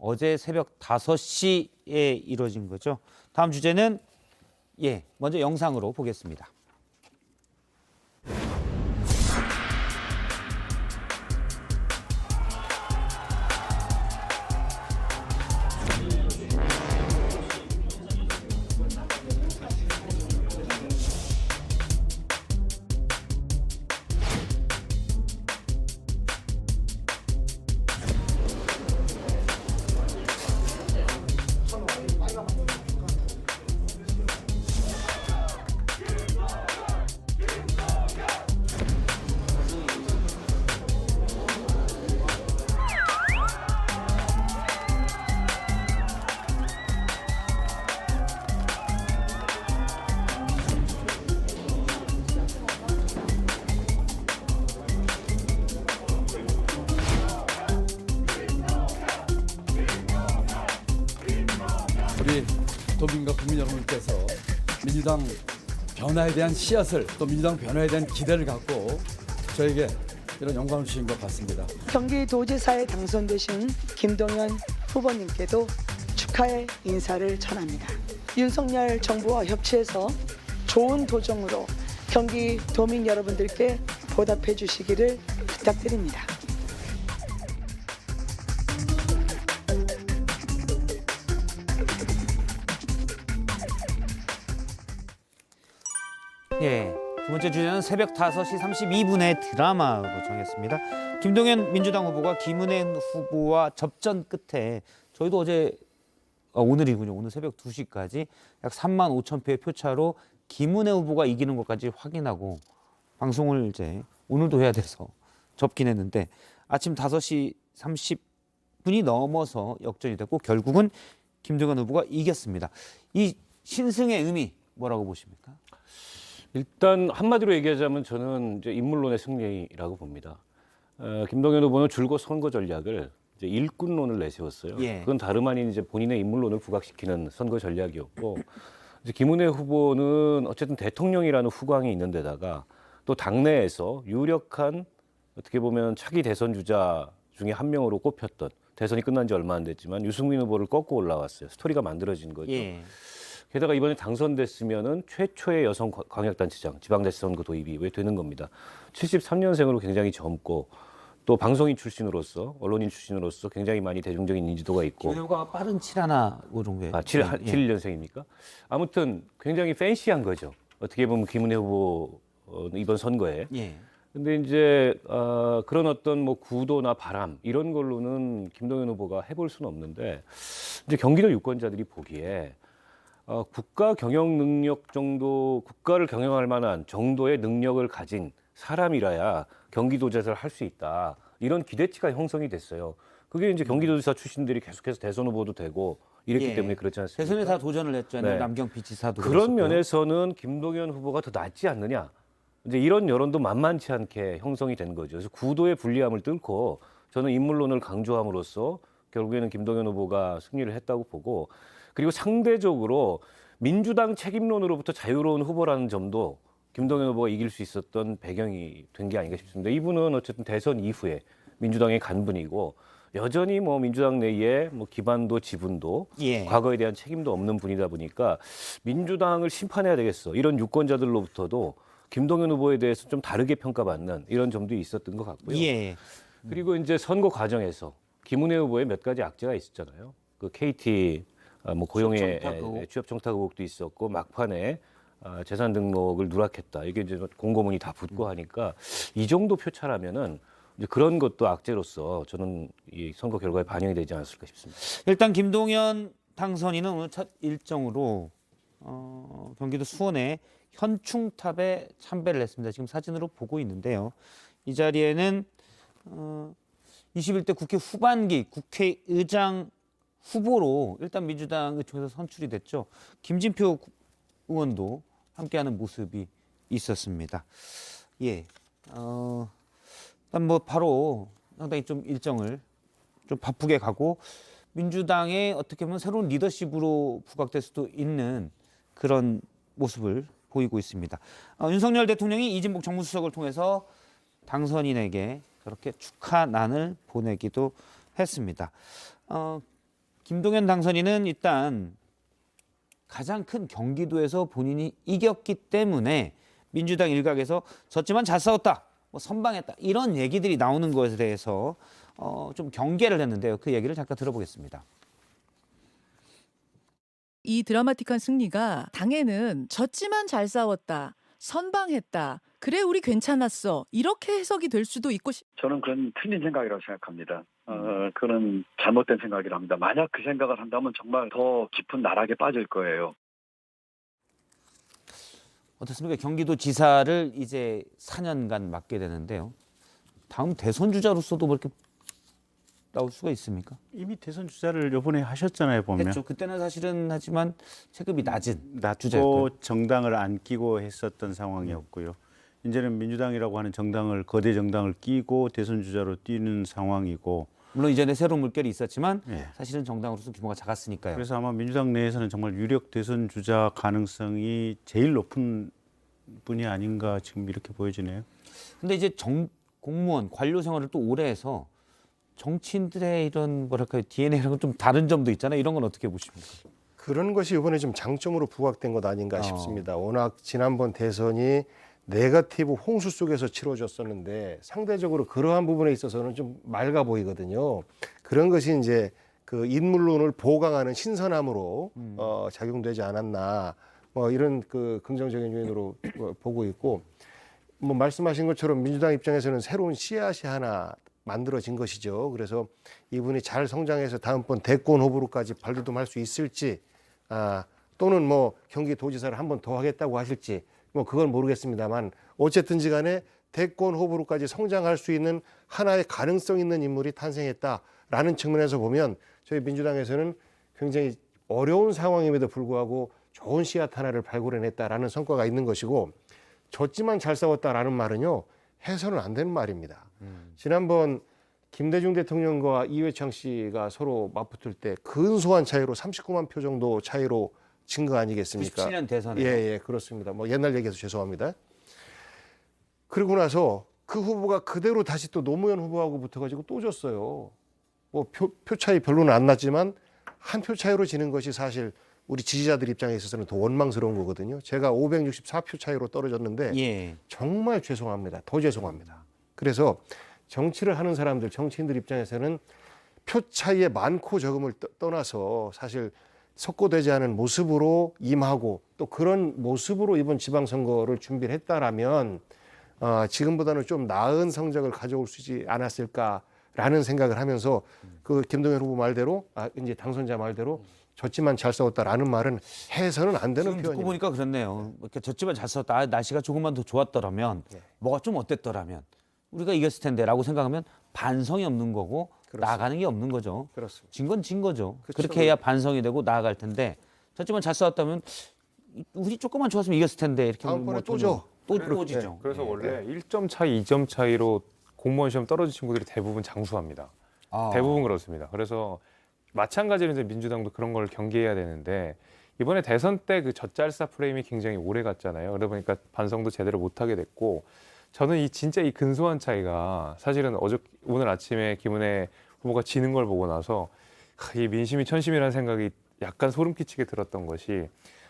어제 새벽 5시에 이루어진 거죠. 다음 주제는 먼저 영상으로 보겠습니다. 우리 도민과 국민 여러분께서 민주당 변화에 대한 씨앗을 또 민주당 변화에 대한 기대를 갖고 저에게 이런 영광을 주신 것 같습니다. 경기도지사에 당선되신 김동연 후보님께도 축하의 인사를 전합니다. 윤석열 정부와 협치해서 좋은 도정으로 경기도민 여러분들께 보답해 주시기를 부탁드립니다. 두 번째 주제는 새벽 5시 32분의 드라마로 정했습니다. 김동연 민주당 후보가 김은혜 후보와 접전 끝에 저희도 어제 오늘이군요. 오늘 새벽 2시까지 약 3만 5천 표의 표차로 김은혜 후보가 이기는 것까지 확인하고 방송을 이제 오늘도 해야 돼서 접긴 했는데 아침 5시 30분이 넘어서 역전이 됐고 결국은 김동연 후보가 이겼습니다. 이 신승의 의미 뭐라고 보십니까? 일단 한마디로 얘기하자면 저는 이제 인물론의 승리라고 봅니다. 김동연 후보는 줄곧 선거 전략을 이제 일꾼론을 내세웠어요. 그건 다름 아닌 이제 본인의 인물론을 부각시키는 선거 전략이었고, 이제 김은혜 후보는 어쨌든 대통령이라는 후광이 있는 데다가 또 당내에서 유력한 어떻게 보면 차기 대선 주자 중에 한 명으로 꼽혔던, 대선이 끝난 지 얼마 안 됐지만 유승민 후보를 꺾고 올라왔어요. 스토리가 만들어진 거죠. 게다가 이번에 당선됐으면은 최초의 여성 광역단체장 지방자치 선거 도입이 왜 되는 겁니다. 73년생으로 굉장히 젊고 또 방송인 출신으로서 언론인 출신으로서 굉장히 많이 대중적인 인지도가 있고. 김은혜 후보가 빠른 7하나 정도에. 71년생입니까? 아무튼 굉장히 팬시한 거죠. 어떻게 보면 김은혜 후보 이번 선거에. 근데 이제 그런 어떤 뭐 구도나 바람 이런 걸로는 김동연 후보가 해볼 수는 없는데 이제 경기도 유권자들이 보기에 국가 경영 능력 정도, 국가를 경영할 만한 정도의 능력을 가진 사람이라야 경기도지사를 할 수 있다. 이런 기대치가 형성이 됐어요. 그게 이제 경기도지사 출신들이 계속해서 대선 후보도 되고 이랬기 때문에 그렇지 않습니까? 대선에 다 도전을 했잖아요. 남경필 지사도. 그런 그랬었고요. 면에서는 김동연 후보가 더 낫지 않느냐. 이제 이런 여론도 만만치 않게 형성이 된 거죠. 그래서 구도의 불리함을 뚫고 저는 인물론을 강조함으로써 결국에는 김동연 후보가 승리를 했다고 보고, 그리고 상대적으로 민주당 책임론으로부터 자유로운 후보라는 점도 김동연 후보가 이길 수 있었던 배경이 된 게 아닌가 싶습니다. 이분은 어쨌든 대선 이후에 민주당의 간분이고 여전히 뭐 민주당 내에 뭐 기반도 지분도 과거에 대한 책임도 없는 분이다 보니까 민주당을 심판해야 되겠어. 이런 유권자들로부터도 김동연 후보에 대해서 좀 다르게 평가받는 이런 점도 있었던 것 같고요. 그리고 이제 선거 과정에서 김은혜 후보의 몇 가지 악재가 있었잖아요. 그 KT 뭐 고용의 취업 청탁 의혹도 있었고 막판에 재산 등록을 누락했다. 이게 이제 공고문이 다 붙고 하니까 이 정도 표차라면은 이제 그런 것도 악재로서 저는 이 선거 결과에 반영이 되지 않았을까 싶습니다. 일단 김동연 당선인은 오늘 첫 일정으로 경기도 수원의 현충탑에 참배를 했습니다. 지금 사진으로 보고 있는데요. 이 자리에는 21대 국회 후반기 국회의장 후보로 일단 민주당 의총에서 선출이 됐죠. 김진표 의원도 함께하는 모습이 있었습니다. 일단 뭐 바로 상당히 좀 일정을 좀 바쁘게 가고 민주당의 어떻게 보면 새로운 리더십으로 부각될 수도 있는 그런 모습을 보이고 있습니다. 윤석열 대통령이 이진복 정무수석을 통해서 당선인에게 그렇게 축하난을 보내기도 했습니다. 김동연 당선인은 일단 가장 큰 경기도에서 본인이 이겼기 때문에 민주당 일각에서 졌지만 잘 싸웠다, 뭐 선방했다 이런 얘기들이 나오는 것에 대해서 좀 경계를 했는데요. 그 얘기를 잠깐 들어보겠습니다. 이 드라마틱한 승리가 당에는 졌지만 잘 싸웠다, 선방했다, 그래 우리 괜찮았어 이렇게 해석이 될 수도 있고 저는 그건 틀린 생각이라고 생각합니다. 그런 잘못된 생각이라 합니다. 만약 그 생각을 한다면 정말 더 깊은 나락에 빠질 거예요. 어떻습니까? 경기도지사를 이제 4년간 맡게 되는데요. 다음 대선 주자로서도 그렇게 나올 수가 있습니까? 이미 대선 주자를 이번에 하셨잖아요, 보면. 했죠. 그때는 사실은 하지만 체급이 낮은 낮고 주자였고요. 정당을 안 끼고 했었던 상황이었고요. 이제는 민주당이라고 하는 정당을 거대 정당을 끼고 대선 주자로 뛰는 상황이고. 물론 이전에 새로운 물결이 있었지만 예. 사실은 정당으로서 규모가 작았으니까요. 그래서 아마 민주당 내에서는 정말 유력 대선 주자 가능성이 제일 높은 분이 아닌가 지금 이렇게 보여지네요. 근데 이제 공무원 관료 생활을 또 오래 해서 정치인들의 이런 뭐랄까요 DNA랑은 좀 다른 점도 있잖아요. 이런 건 어떻게 보십니까? 그런 것이 이번에 좀 장점으로 부각된 것 아닌가 싶습니다. 워낙 지난번 대선이 네거티브 홍수 속에서 치러졌었는데 상대적으로 그러한 부분에 있어서는 좀 맑아 보이거든요. 그런 것이 이제 그 인물론을 보강하는 신선함으로 작용되지 않았나, 뭐 이런 그 긍정적인 요인으로 보고 있고, 뭐 말씀하신 것처럼 민주당 입장에서는 새로운 씨앗이 하나 만들어진 것이죠. 그래서 이분이 잘 성장해서 다음번 대권 후보로까지 발돋움할 수 있을지, 또는 뭐 경기도지사를 한 번 더 하겠다고 하실지, 뭐 그건 모르겠습니다만 어쨌든지 간에 대권 후보로까지 성장할 수 있는 하나의 가능성 있는 인물이 탄생했다라는 측면에서 보면 저희 민주당에서는 굉장히 어려운 상황임에도 불구하고 좋은 씨앗 하나를 발굴해냈다라는 성과가 있는 것이고, 졌지만 잘 싸웠다라는 말은요, 해서는 안 되는 말입니다. 지난번 김대중 대통령과 이회창 씨가 서로 맞붙을 때 근소한 차이로 39만 표 정도 차이로 진 거 아니겠습니까? 97년 대선에. 예, 그렇습니다. 뭐 옛날 얘기해서 죄송합니다. 그러고 나서 그 후보가 그대로 다시 또 노무현 후보하고 붙어가지고 또 졌어요. 뭐 표 차이 별로는 안 났지만 한 표 차이로 지는 것이 사실 우리 지지자들 입장에 있어서는 더 원망스러운 거거든요. 제가 564표 차이로 떨어졌는데 예. 정말 죄송합니다. 더 죄송합니다. 그래서 정치를 하는 사람들, 정치인들 입장에서는 표 차이의 많고 적음을 떠나서 사실 석고되지 않은 모습으로 임하고 또 그런 모습으로 이번 지방선거를 준비를 했다라면 지금보다는 좀 나은 성적을 가져올 수 있지 않았을까라는 생각을 하면서 그 김동연 후보 말대로 이제 당선자 말대로 졌지만 잘 싸웠다라는 말은 해서는 안 되는 지금 듣고 표현입니다. 보니까 그렇네요. 이렇게 졌지만 잘 싸웠다. 날씨가 조금만 더 좋았더라면, 뭐가 좀 어땠더라면 우리가 이겼을 텐데라고 생각하면 반성이 없는 거고 그렇습니다. 나아가는 게 없는 거죠. 그렇습니다. 진 건 진 거죠. 그렇죠. 그렇게 해야 반성이 되고 나아갈 텐데 졌지만 잘 싸웠다면 우리 조금만 좋았으면 이겼을 텐데 이렇게 다음번에 뭐 또 져. 또 지죠. 네. 그래서 원래 1점 차이, 2점 차이로 공무원 시험 떨어진 친구들이 대부분 장수합니다. 대부분 그렇습니다. 그래서 마찬가지로 이제 민주당도 그런 걸 경계해야 되는데 이번에 대선 때 그 젖잘싸 프레임이 굉장히 오래 갔잖아요. 그러다 보니까 반성도 제대로 못하게 됐고 저는 이 근소한 차이가 사실은 오늘 아침에 김은혜 후보가 지는 걸 보고 나서 이 민심이 천심이라는 생각이 약간 소름 끼치게 들었던 것이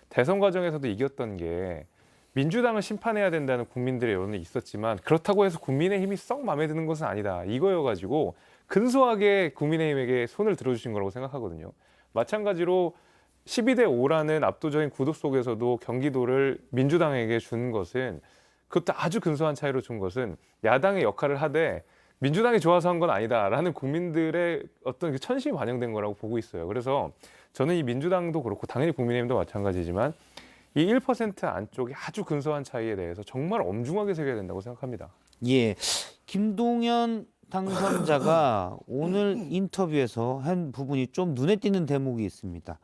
대선 과정에서도 이겼던 게 민주당을 심판해야 된다는 국민들의 여론이 있었지만 그렇다고 해서 국민의힘이 썩 마음에 드는 것은 아니다. 이거여가지고 근소하게 국민의힘에게 손을 들어주신 거라고 생각하거든요. 마찬가지로 12대 5라는 압도적인 구도 속에서도 경기도를 민주당에게 준 것은 그것도 아주 근소한 차이로 준 것은 야당의 역할을 하되 민주당이 좋아서 한 건 아니다라는 국민들의 어떤 천심이 반영된 거라고 보고 있어요. 그래서 저는 이 민주당도 그렇고 당연히 국민의힘도 마찬가지지만 이 1% 안쪽에 아주 근소한 차이에 대해서 정말 엄중하게 새겨야 된다고 생각합니다. 예, 김동연 당선자가 오늘 인터뷰에서 한 부분이 좀 눈에 띄는 대목이 있습니다.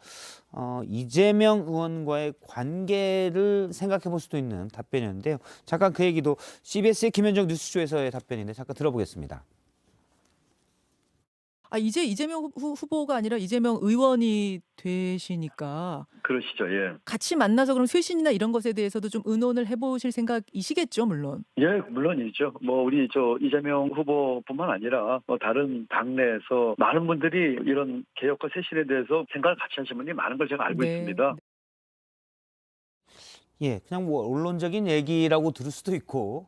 이재명 의원과의 관계를 생각해 볼 수도 있는 답변이었는데요. 잠깐 그 얘기도 CBS의 김현정 뉴스쇼에서의 답변인데 잠깐 들어보겠습니다. 아, 이제 이재명 후보가 아니라 이재명 의원이 되시니까 그러시죠. 예. 같이 만나서 그럼 쇄신이나 이런 것에 대해서도 좀 의논을 해보실 생각이시겠죠, 물론. 예, 물론이죠. 뭐 우리 이재명 후보뿐만 아니라 다른 당내에서 많은 분들이 이런 개혁과 쇄신에 대해서 생각을 같이 하시는 분이 많은 걸 제가 알고 네. 있습니다. 예, 그냥 뭐 언론적인 얘기라고 들을 수도 있고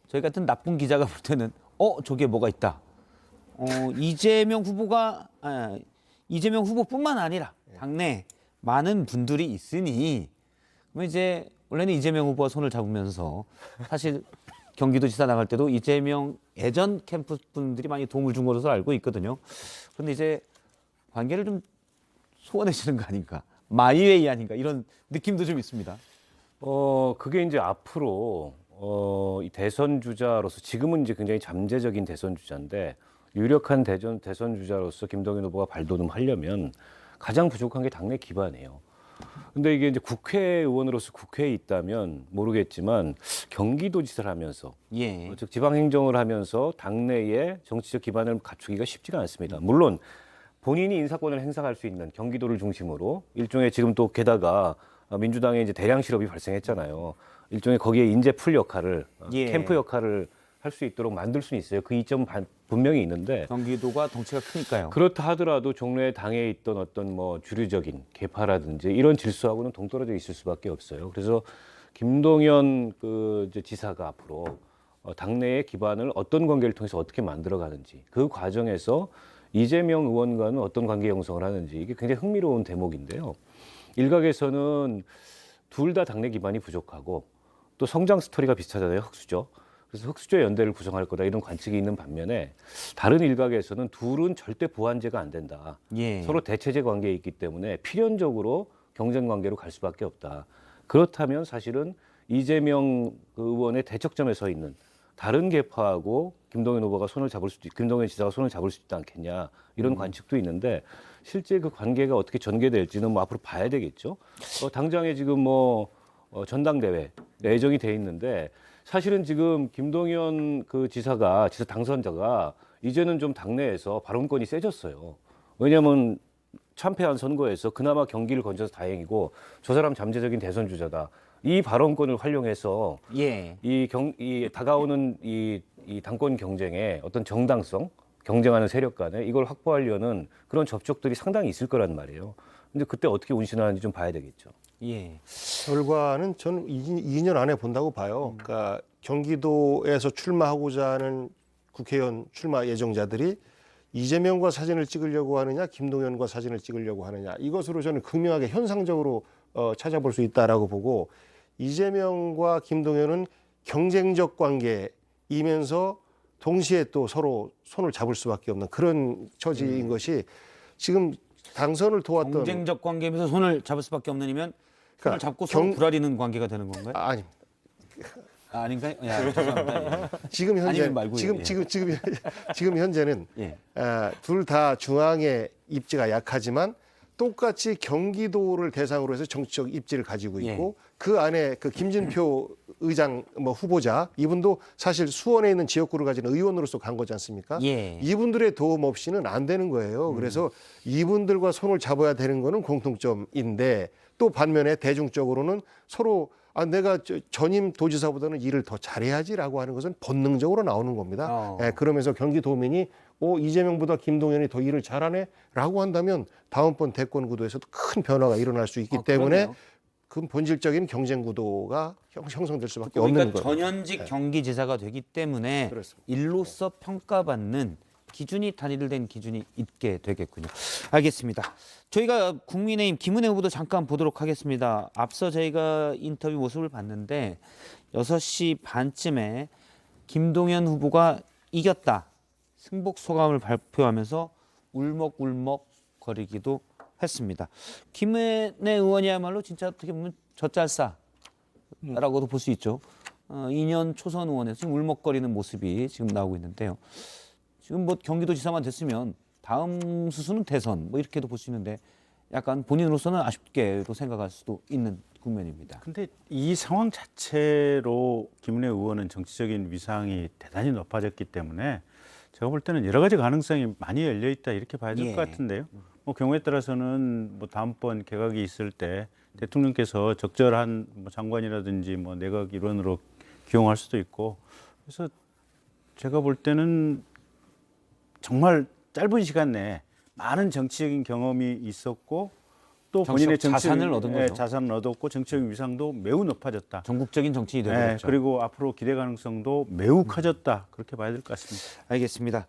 저희 같은 나쁜 기자가 볼 때는 저게 뭐가 있다. 이재명 후보뿐만 아니라 당내 많은 분들이 있으니 그럼 이제 원래는 이재명 후보와 손을 잡으면서 사실 경기도지사 나갈 때도 이재명 예전 캠프 분들이 많이 도움을 준 것으로 알고 있거든요. 그런데 이제 관계를 좀 소원해지는 거 아닌가, 마이웨이 아닌가 이런 느낌도 좀 있습니다. 그게 이제 앞으로 이 대선 주자로서 지금은 이제 굉장히 잠재적인 대선 주자인데 유력한 대선 주자로서 김동연 후보가 발돋움하려면 가장 부족한 게 당내 기반이에요. 근데 이게 이제 국회의원으로서 국회에 있다면 모르겠지만 경기도지사를 하면서 예. 즉 지방행정을 하면서 당내에 정치적 기반을 갖추기가 쉽지가 않습니다. 물론 본인이 인사권을 행사할 수 있는 경기도를 중심으로 일종의 지금 또 게다가 민주당의 이제 대량 실업이 발생했잖아요. 일종의 거기에 인재풀 역할을 예. 캠프 역할을 할 수 있도록 만들 수는 있어요. 그 이점은 분명히 있는데 경기도가 덩치가 크니까요. 그렇다 하더라도 종로의 당에 있던 어떤 뭐 주류적인 계파라든지 이런 질서하고는 동떨어져 있을 수밖에 없어요. 그래서 김동연 이제 지사가 앞으로 당내의 기반을 어떤 관계를 통해서 어떻게 만들어가는지 그 과정에서 이재명 의원과는 어떤 관계 형성을 하는지 이게 굉장히 흥미로운 대목인데요. 일각에서는 둘 다 당내 기반이 부족하고 또 성장 스토리가 비슷하잖아요. 흑수저. 그래서 흑수저 연대를 구성할 거다 이런 관측이 있는 반면에 다른 일각에서는 둘은 절대 보완제가 안 된다. 예. 서로 대체제 관계에 있기 때문에 필연적으로 경쟁 관계로 갈 수밖에 없다. 그렇다면 사실은 이재명 의원의 대척점에 서 있는 다른 계파하고 김동연 지사가 손을 잡을 수 있지 않겠냐 이런 관측도 있는데 실제 그 관계가 어떻게 전개될지는 뭐 앞으로 봐야 되겠죠. 당장에 지금 전당대회 예정이 돼 있는데 사실은 지금 김동연 지사 당선자가 이제는 좀 당내에서 발언권이 세졌어요. 왜냐하면 참패한 선거에서 그나마 경기를 건져서 다행이고 저 사람 잠재적인 대선 주자다. 이 발언권을 활용해서 예. 이 다가오는 이 당권 경쟁에 어떤 정당성, 경쟁하는 세력 간에 이걸 확보하려는 그런 접촉들이 상당히 있을 거란 말이에요. 근데 그때 어떻게 운신하는지 좀 봐야 되겠죠. 예. 결과는 저는 2년 안에 본다고 봐요. 그러니까 경기도에서 출마하고자 하는 국회의원 출마 예정자들이 이재명과 사진을 찍으려고 하느냐, 김동연과 사진을 찍으려고 하느냐, 이것으로 저는 극명하게 현상적으로 찾아볼 수 있다라고 보고, 이재명과 김동연은 경쟁적 관계이면서 동시에 또 서로 손을 잡을 수밖에 없는 그런 처지인 것이 지금 당선을 도왔던 경쟁적 관계에서 손을 잡을 수밖에 없느니면 손을 그러니까 잡고 서로 불아리는 관계가 되는 건가요? 아니 아닌가요? 야, 죄송합니다. 예. 지금 현재 아니면 말고요. 예. 지금 현재는 예. 둘 다 중앙의 입지가 약하지만 똑같이 경기도를 대상으로 해서 정치적 입지를 가지고 있고 그 안에 그 김진표 의장 후보자 이분도 사실 수원에 있는 지역구를 가진 의원으로서 간 거지 않습니까? 예. 이분들의 도움 없이는 안 되는 거예요. 그래서 이분들과 손을 잡아야 되는 거는 공통점인데 또 반면에 대중적으로는 서로 내가 전임 도지사보다는 일을 더 잘해야지라고 하는 것은 본능적으로 나오는 겁니다. 그러면서 경기도민이 이재명보다 김동연이 더 일을 잘하네라고 한다면 다음번 대권 구도에서도 큰 변화가 일어날 수 있기 때문에 그 본질적인 경쟁 구도가 형성될 수밖에 없는 거예요. 전현직 경기지사가 되기 때문에 그렇습니다. 일로서 평가받는 기준이 단일된 기준이 있게 되겠군요. 알겠습니다. 저희가 국민의힘 김은혜 후보도 잠깐 보도록 하겠습니다. 앞서 저희가 인터뷰 모습을 봤는데 6시 반쯤에 김동연 후보가 이겼다. 승복 소감을 발표하면서 울먹울먹 거리기도 했습니다. 김은혜 의원이야말로 진짜 어떻게 보면 젖잘싸라고도 볼 수 있죠. 2년 초선 의원에서 지금 울먹거리는 모습이 지금 나오고 있는데요. 지금 경기도지사만 됐으면 다음 수순은 대선 이렇게도 볼 수 있는데 약간 본인으로서는 아쉽게도 생각할 수도 있는 국면입니다. 근데 이 상황 자체로 김은혜 의원은 정치적인 위상이 대단히 높아졌기 때문에 제가 볼 때는 여러 가지 가능성이 많이 열려 있다 이렇게 봐야 될 예. 것 같은데요. 뭐 경우에 따라서는 뭐 다음번 개각이 있을 때 대통령께서 적절한 뭐 장관이라든지 뭐 내각 일원으로 기용할 수도 있고, 그래서 제가 볼 때는 정말 짧은 시간 내에 많은 정치적인 경험이 있었고 또 본인의 정치적 자산을 정치적인, 얻은 거죠. 자산을 얻었고 정치적 위상도 매우 높아졌다. 전국적인 정치인이 되버렸죠. 그리고 앞으로 기대 가능성도 매우 커졌다. 그렇게 봐야 될 것 같습니다. 알겠습니다.